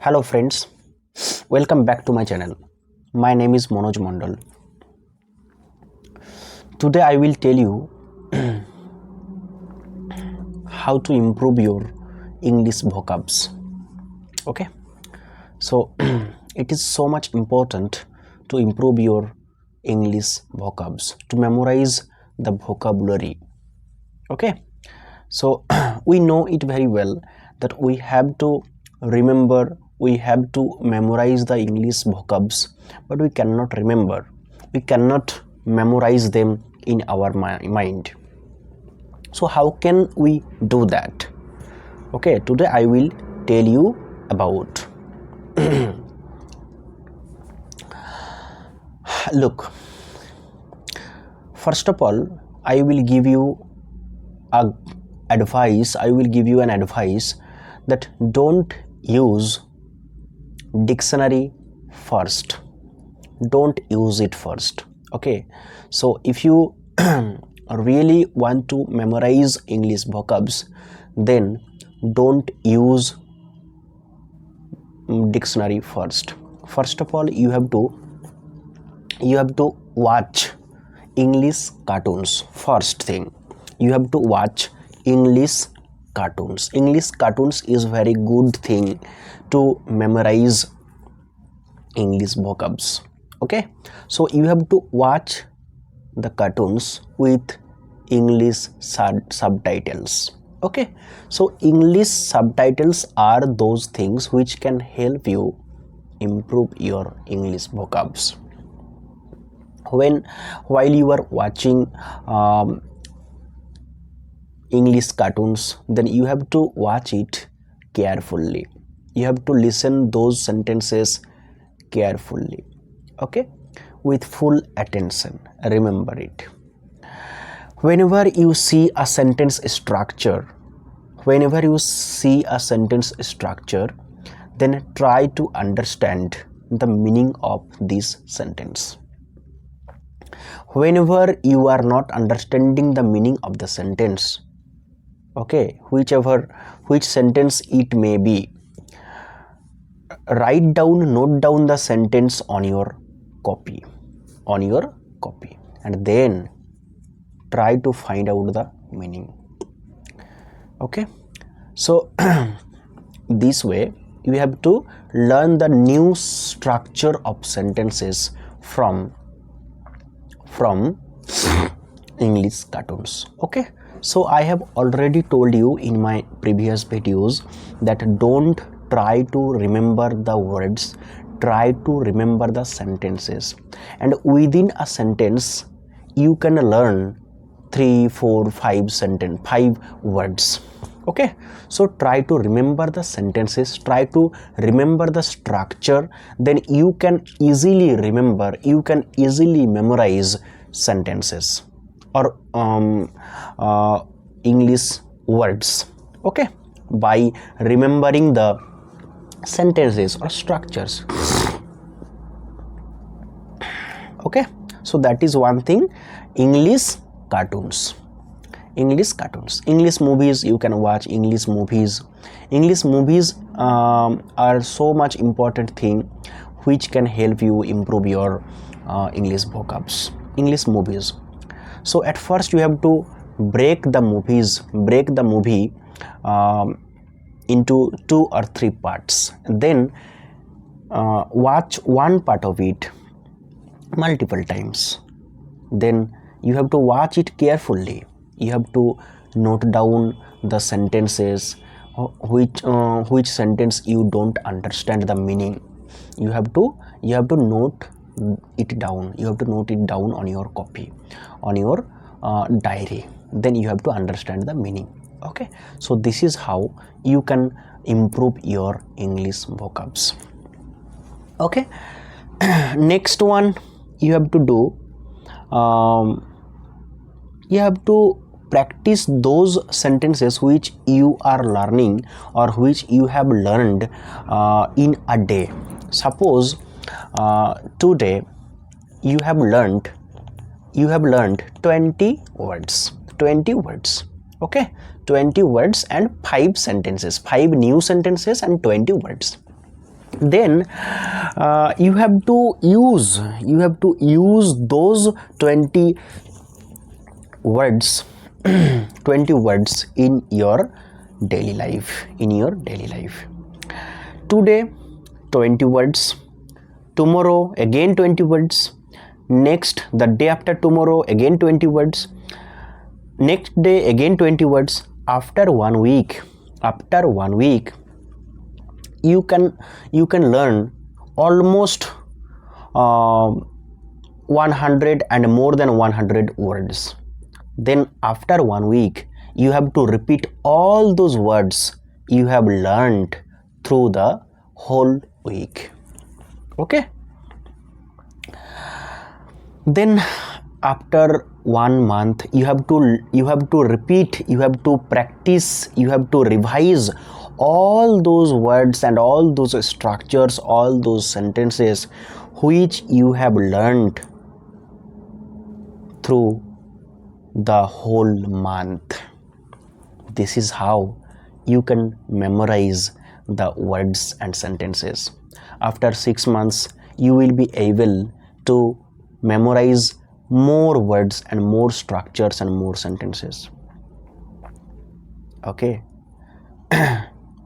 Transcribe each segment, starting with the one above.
Hello friends, welcome back to my channel. My name is Manoj Mondal. Today I will tell you how to improve your English vocabs. Okay, so it is so much important to improve your English vocabs, to memorize the vocabulary. Okay, so we know it very well that we have to remember, we have to memorize the English vocabs, but we cannot remember, we cannot memorize them in our mind. So how can we do that? Okay, today I will tell you about. Look, first of all, I will give you an advice that don't use dictionary first. Don't use it first. Okay, so if you really want to memorize English vocabs, then don't use dictionary first. First of all, you have to watch English cartoons. First thing, you have to watch English cartoons. English cartoons is very good thing to memorize English vocabs. Okay, so you have to watch the cartoons with English subtitles. Okay, so English subtitles are those things which can help you improve your English vocabs. While you are watching English cartoons, then you have to watch it carefully. You have to listen those sentences carefully. Okay, with full attention. Remember it. Whenever you see a sentence structure, then try to understand the meaning of this sentence. Whenever you are not understanding the meaning of the sentence, okay, which sentence it may be, note down the sentence on your copy, and then try to find out the meaning. Okay, so this way you have to learn the new structure of sentences from English cartoons. Okay, so I have already told you in my previous videos that don't try to remember the words, try to remember the sentences, and within a sentence you can learn 3, 4, 5 words. Okay, so try to remember the sentences, try to remember the structure, then you can easily remember, you can easily memorize sentences or English words. Okay, by remembering the sentences or structures. Okay, so that is one thing. English cartoons, English movies. You can watch English movies. English movies are so much important thing which can help you improve your English vocabs. English movies. So at first you have to break the movie into 2 or 3 parts, then watch one part of it multiple times. Then you have to watch it carefully. You have to note down the sentences, which sentence you don't understand the meaning. You have to note it down. You have to note it down on your copy, on your diary. Then you have to understand the meaning. Okay, so this is how you can improve your English vocabs. Okay, next one you have to do, you have to practice those sentences which you are learning or which you have learned in a day. Suppose today you have learned 20 words. Okay, 20 words and 5 sentences, 5 new sentences and 20 words. Then you have to use those 20 words 20 words in your daily life. Today 20 words, tomorrow again 20 words, next the day after tomorrow again 20 words, next day again 20 words. After 1 week you can learn almost 100 and more than 100 words. Then after 1 week you have to repeat all those words you have learned through the whole week. Okay, then after 1 month you have to repeat, you have to practice, you have to revise all those words and all those structures, all those sentences which you have learned through the whole month. This is how you can memorize the words and sentences. After 6 months you will be able to memorize more words and more structures and more sentences. Okay.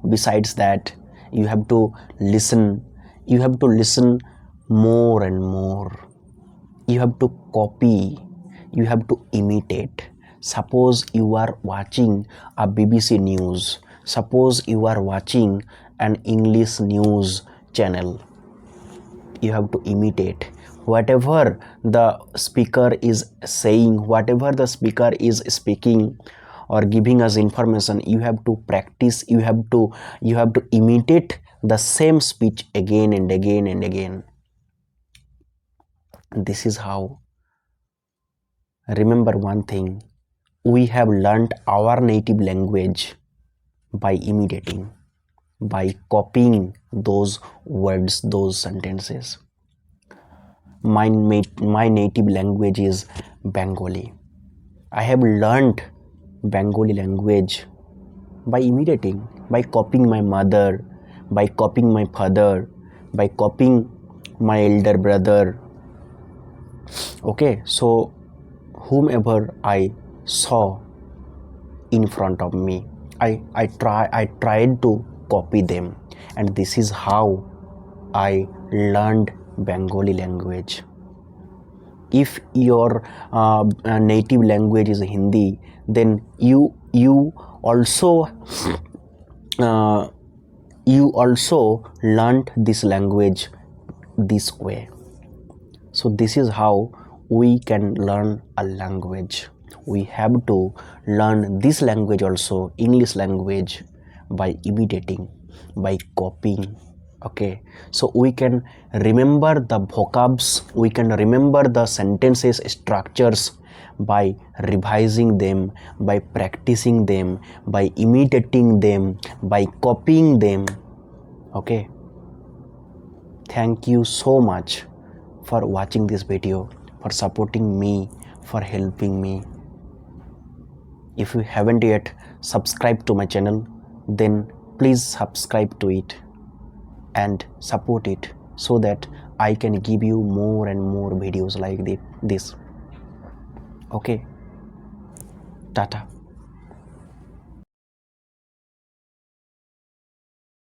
Besides that, you have to listen more and more. You have to copy, you have to imitate. Suppose you are watching a BBC news, suppose you are watching an English news channel, you have to imitate whatever the speaker is saying, whatever the speaker is speaking or giving us information. You have to practice, you have to imitate the same speech again and again and again. This is how. Remember one thing, we have learnt our native language by imitating, by copying those words, those sentences. My native language is Bengali. I have learnt Bengali language by imitating, by copying my mother, by copying my father, by copying my elder brother. Okay, so whomever I saw in front of me, I tried to copy them, and this is how I learned Bengali language. If your native language is Hindi, then you also learned this language this way. So this is how we can learn a language. We have to learn this language also, English language, by imitating, by copying. Okay, so we can remember the vocabs, we can remember the sentences structures by revising them, by practicing them, by imitating them, by copying them. Okay, thank you so much for watching this video, for supporting me, for helping me. If you haven't yet subscribed to my channel, then please subscribe to it and support it so that I can give you more and more videos like this. Okay, tata.